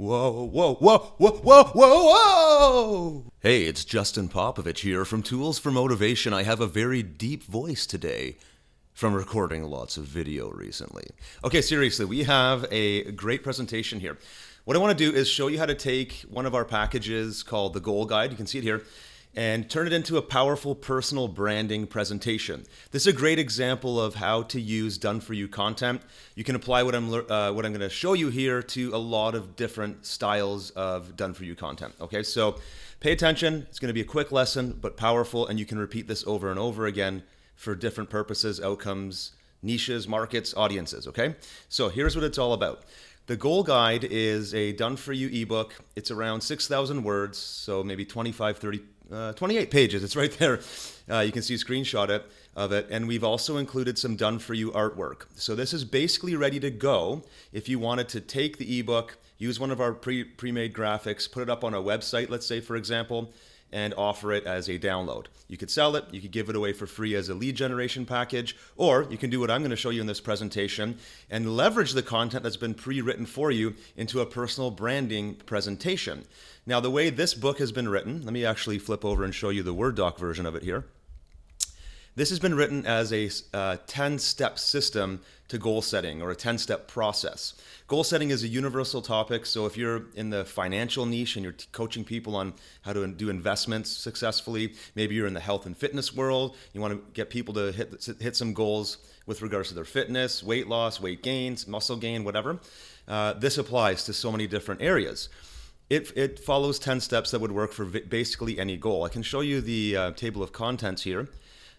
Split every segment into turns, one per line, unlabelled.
Whoa, whoa, whoa, whoa, whoa, whoa, whoa! Hey, it's Justin Popovich here from Tools for Motivation. I have a very deep voice today from recording lots of video recently. Okay, seriously, we have a great presentation here. What I want to do is show you how to take one of our packages called the Goal Guide, you can see it here, and turn it into a powerful personal branding presentation. This is a great example of how to use done-for-you content. You can apply what I'm going to show you here to a lot of different styles of done-for-you content. Okay, so pay attention. It's going to be a quick lesson, but powerful, and you can repeat this over and over again for different purposes, outcomes, niches, markets, audiences. Okay, so here's what it's all about. The Goal Guide is a done-for-you ebook. It's around 6,000 words, so maybe 25, 30, 28 pages. It's right there. You can see a screenshot of it. And we've also included some done-for-you artwork. So this is basically ready to go if you wanted to take the ebook, use one of our pre-made graphics, put it up on a website, let's say, for example, and offer it as a download. You could sell it, you could give it away for free as a lead generation package, or you can do what I'm going to show you in this presentation and leverage the content that's been pre-written for you into a personal branding presentation. Now, the way this book has been written, let me actually flip over and show you the Word doc version of it here. This has been written as a 10-step system to goal setting, or a 10-step process. Goal setting is a universal topic, so if you're in the financial niche and you're coaching people on how to do investments successfully, maybe you're in the health and fitness world, you want to get people to hit some goals with regards to their fitness, weight loss, weight gains, muscle gain, whatever. This applies to so many different areas. It follows 10 steps that would work for basically any goal. I can show you the table of contents here.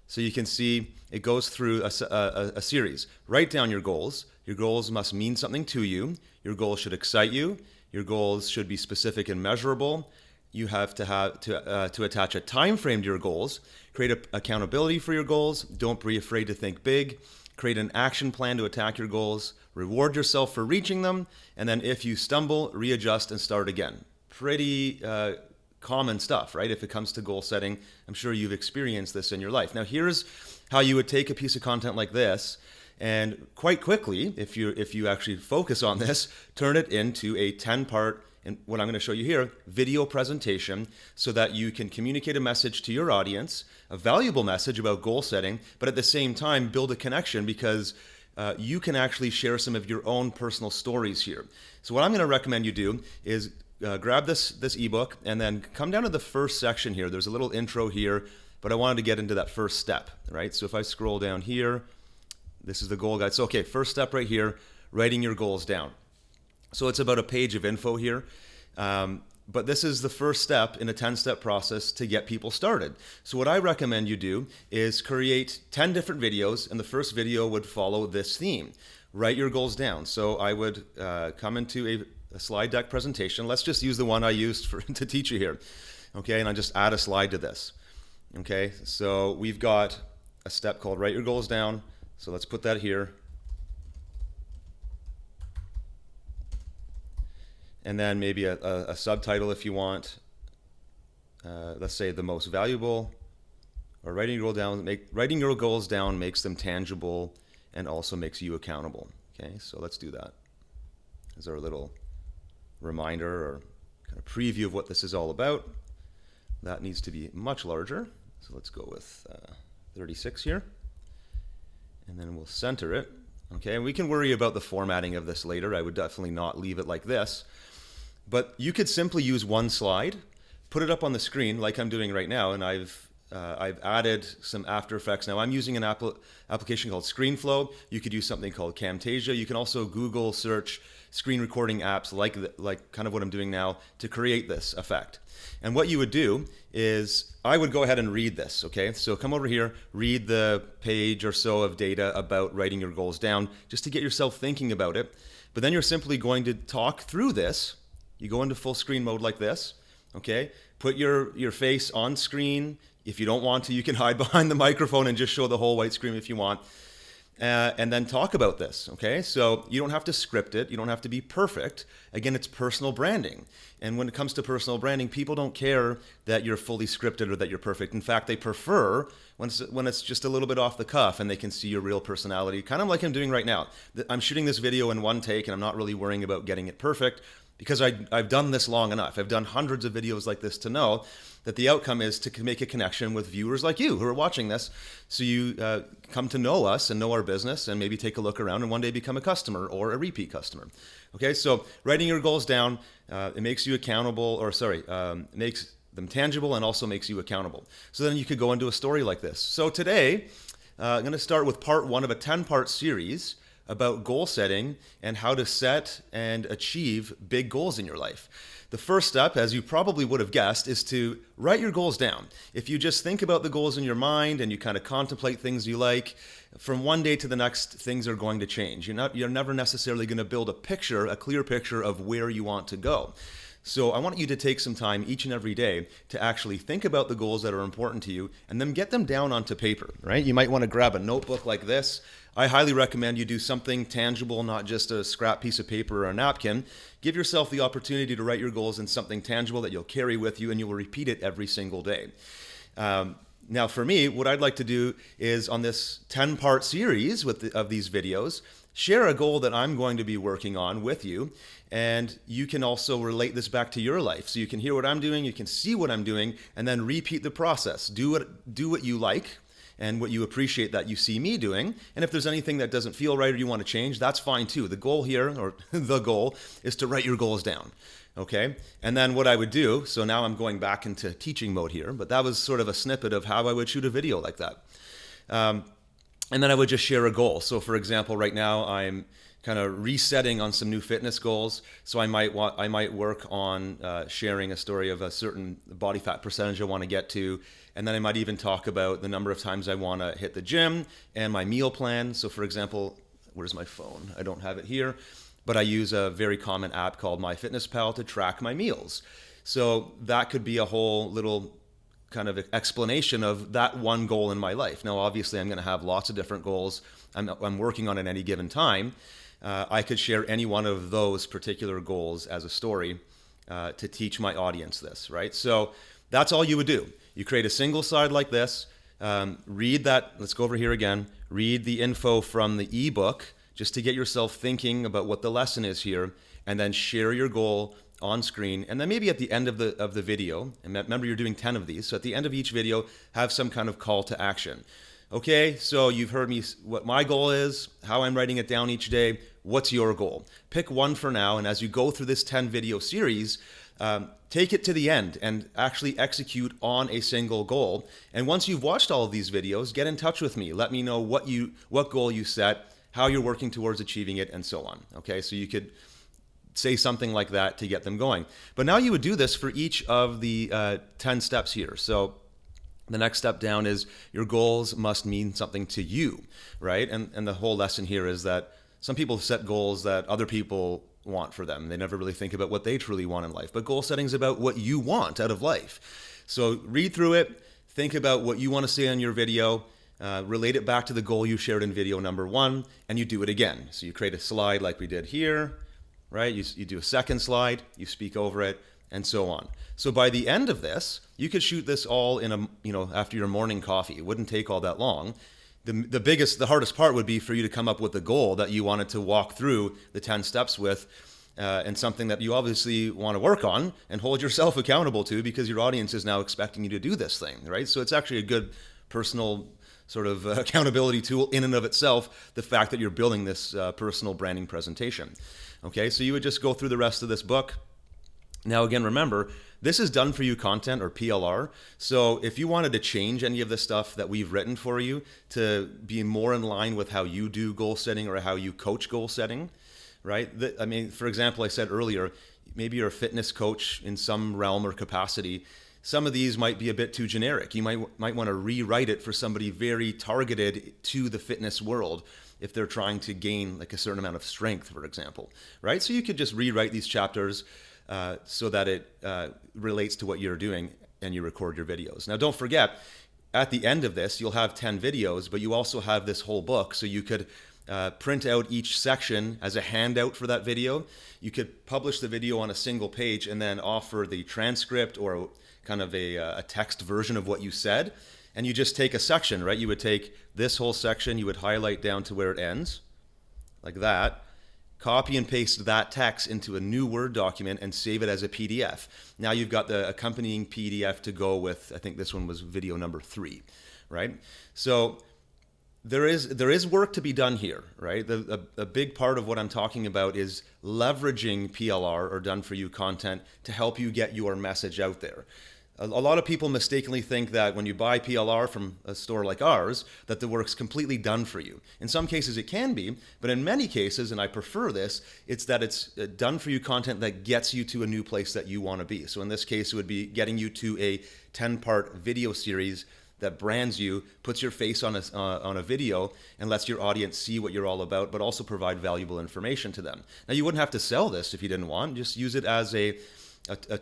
So you can see it goes through a series. Write down your goals. Your goals must mean something to you. Your goals should excite you. Your goals should be specific and measurable. You have to attach a time frame to your goals. Create accountability for your goals. Don't be afraid to think big. Create an action plan to attack your goals. Reward yourself for reaching them. And then if you stumble, readjust and start again. Pretty common stuff, right? If it comes to goal setting, I'm sure you've experienced this in your life. Now, here's how you would take a piece of content like this and quite quickly, if you actually focus on this, turn it into a 10-part, and what I'm going to show you here, video presentation, so that you can communicate a message to your audience, a valuable message about goal setting, but at the same time build a connection because you can actually share some of your own personal stories here. So what I'm going to recommend you do is grab this ebook and then come down to the first section here. There's a little intro here, but I wanted to get into that first step, right? So if I scroll down here, this is the goal guide. So okay, first step right here, writing your goals down. So it's about a page of info here, but this is the first step in a 10-step process to get people started. So what I recommend you do is create 10 different videos, and the first video would follow this theme. Write your goals down. So I would come into a slide deck presentation. Let's just use the one I used to teach you here. Okay, and I just add a slide to this. Okay, so we've got a step called write your goals down. So let's put that here. And then maybe a subtitle if you want. Let's say the most valuable, or writing your goals down makes them tangible and also makes you accountable. Okay, so let's do that as our little reminder or kind of preview of what this is all about. That needs to be much larger. So let's go with 36 here. And then we'll center it. Okay, and we can worry about the formatting of this later. I would definitely not leave it like this. But you could simply use one slide, put it up on the screen like I'm doing right now, and I've added some After Effects. Now I'm using an application called ScreenFlow. You could use something called Camtasia. You can also Google search screen recording apps like kind of what I'm doing now to create this effect. And what you would do is I would go ahead and read this, okay? So come over here, read the page or so of data about writing your goals down just to get yourself thinking about it. But then you're simply going to talk through this. You go into full screen mode like this, okay? Put your face on screen. If you don't want to, you can hide behind the microphone and just show the whole white screen if you want. And then talk about this, okay? So you don't have to script it. You don't have to be perfect. Again, it's personal branding. And when it comes to personal branding, people don't care that you're fully scripted or that you're perfect. In fact, they prefer when it's just a little bit off the cuff and they can see your real personality, kind of like I'm doing right now. I'm shooting this video in one take and I'm not really worrying about getting it perfect because I've done this long enough. I've done hundreds of videos like this to know that the outcome is to make a connection with viewers like you who are watching this, so you come to know us and know our business and maybe take a look around and one day become a customer or a repeat customer. Okay, so writing your goals down, it makes you accountable, makes them tangible and also makes you accountable. So then you could go into a story like this. So today, I'm going to start with part 1 of a 10-part series about goal setting and how to set and achieve big goals in your life. The first step, as you probably would have guessed, is to write your goals down. If you just think about the goals in your mind and you kind of contemplate things you like, from one day to the next, things are going to change. You're never necessarily going to build a clear picture of where you want to go. So I want you to take some time each and every day to actually think about the goals that are important to you and then get them down onto paper, right? You might want to grab a notebook like this. I highly recommend you do something tangible, not just a scrap piece of paper or a napkin. Give yourself the opportunity to write your goals in something tangible that you'll carry with you and you will repeat it every single day. Now for me, what I'd like to do is on this 10-part series of these videos, share a goal that I'm going to be working on with you, and you can also relate this back to your life. So you can hear what I'm doing, you can see what I'm doing, and then repeat the process. Do what you like and what you appreciate that you see me doing. And if there's anything that doesn't feel right or you want to change, that's fine too. The goal here, or the goal, is to write your goals down. Okay, and then what I would do, so now I'm going back into teaching mode here, but that was sort of a snippet of how I would shoot a video like that. And then I would just share a goal. So for example, right now I'm kind of resetting on some new fitness goals. So I might work on sharing a story of a certain body fat percentage I want to get to. And then I might even talk about the number of times I want to hit the gym and my meal plan. So for example, where's my phone? I don't have it here, but I use a very common app called MyFitnessPal to track my meals. So that could be a whole little kind of explanation of that one goal in my life. Now, obviously, I'm going to have lots of different goals I'm working on at any given time. I could share any one of those particular goals as a story to teach my audience this, right? So that's all you would do. You create a single slide like this, read that, let's go over here again, read the info from the ebook just to get yourself thinking about what the lesson is here, and then share your goal on screen. And then maybe at the end of the video, and remember you're doing 10 of these, so at the end of each video, have some kind of call to action. Okay, so you've heard me what my goal is, how I'm writing it down each day. What's your goal? Pick one for now, and as you go through this 10 video series, take it to the end and actually execute on a single goal. And once you've watched all of these videos, get in touch with me. Let me know what goal you set, how you're working towards achieving it, and so on. Okay, so you could say something like that to get them going. But now you would do this for each of the 10 steps here. So the next step down is your goals must mean something to you, right? And the whole lesson here is that some people set goals that other people want for them. They never really think about what they truly want in life. But goal setting is about what you want out of life. So read through it, think about what you want to say on your video, relate it back to the goal you shared in video number 1, and you do it again. So you create a slide like we did here, right? You do a second slide, you speak over it, and so on. So by the end of this, you could shoot this all in after your morning coffee. It wouldn't take all that long. The hardest part would be for you to come up with a goal that you wanted to walk through the 10 steps with, and something that you obviously want to work on and hold yourself accountable to, because your audience is now expecting you to do this thing, right? So it's actually a good personal sort of accountability tool in and of itself, the fact that you're building this personal branding presentation. Okay, so you would just go through the rest of this book. Now again, remember, this is done for you content, or PLR. So if you wanted to change any of the stuff that we've written for you to be more in line with how you do goal setting or how you coach goal setting, right? I mean, for example, I said earlier, maybe you're a fitness coach in some realm or capacity. Some of these might be a bit too generic. You might want to rewrite it for somebody very targeted to the fitness world if they're trying to gain like a certain amount of strength, for example, right? So you could just rewrite these chapters so that it relates to what you're doing, and you record your videos. Now, don't forget, at the end of this, you'll have 10 videos, but you also have this whole book, so you could print out each section as a handout for that video. You could publish the video on a single page and then offer the transcript or kind of a text version of what you said. And you just take a section, right? You would take this whole section, you would highlight down to where it ends, like that, copy and paste that text into a new Word document and save it as a PDF. Now you've got the accompanying PDF to go with, I think this one was video number 3, right? So there is work to be done here, right? A big part of what I'm talking about is leveraging PLR or done for you content to help you get your message out there. A lot of people mistakenly think that when you buy PLR from a store like ours, that the work's completely done for you. In some cases it can be, but in many cases, and I prefer this, it's that it's done for you content that gets you to a new place that you want to be. So in this case, it would be getting you to a 10-part video series that brands you, puts your face on a video, and lets your audience see what you're all about, but also provide valuable information to them. Now, you wouldn't have to sell this if you didn't want. Just use it as a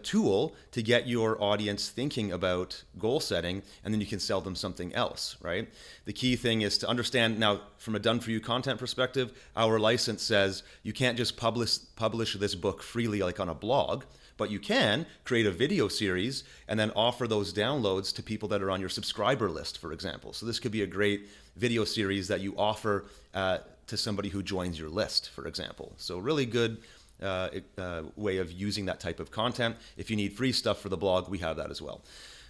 tool to get your audience thinking about goal setting, and then you can sell them something else, right? The key thing is to understand, now from a done for you content perspective, our license says you can't just publish this book freely like on a blog, but you can create a video series and then offer those downloads to people that are on your subscriber list, for example. So this could be a great video series that you offer to somebody who joins your list, for example. So really good way of using that type of content. If you need free stuff for the blog, we have that as well.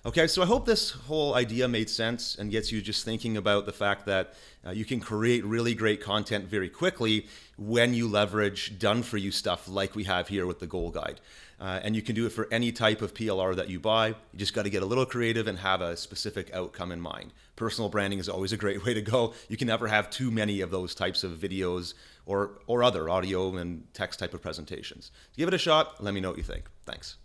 Okay, so I hope this whole idea made sense and gets you just thinking about the fact that you can create really great content very quickly when you leverage done-for-you stuff like we have here with the Goal Guide. And you can do it for any type of PLR that you buy. You just got to get a little creative and have a specific outcome in mind. Personal branding is always a great way to go. You can never have too many of those types of videos or other audio and text type of presentations. Give it a shot. Let me know what you think. Thanks.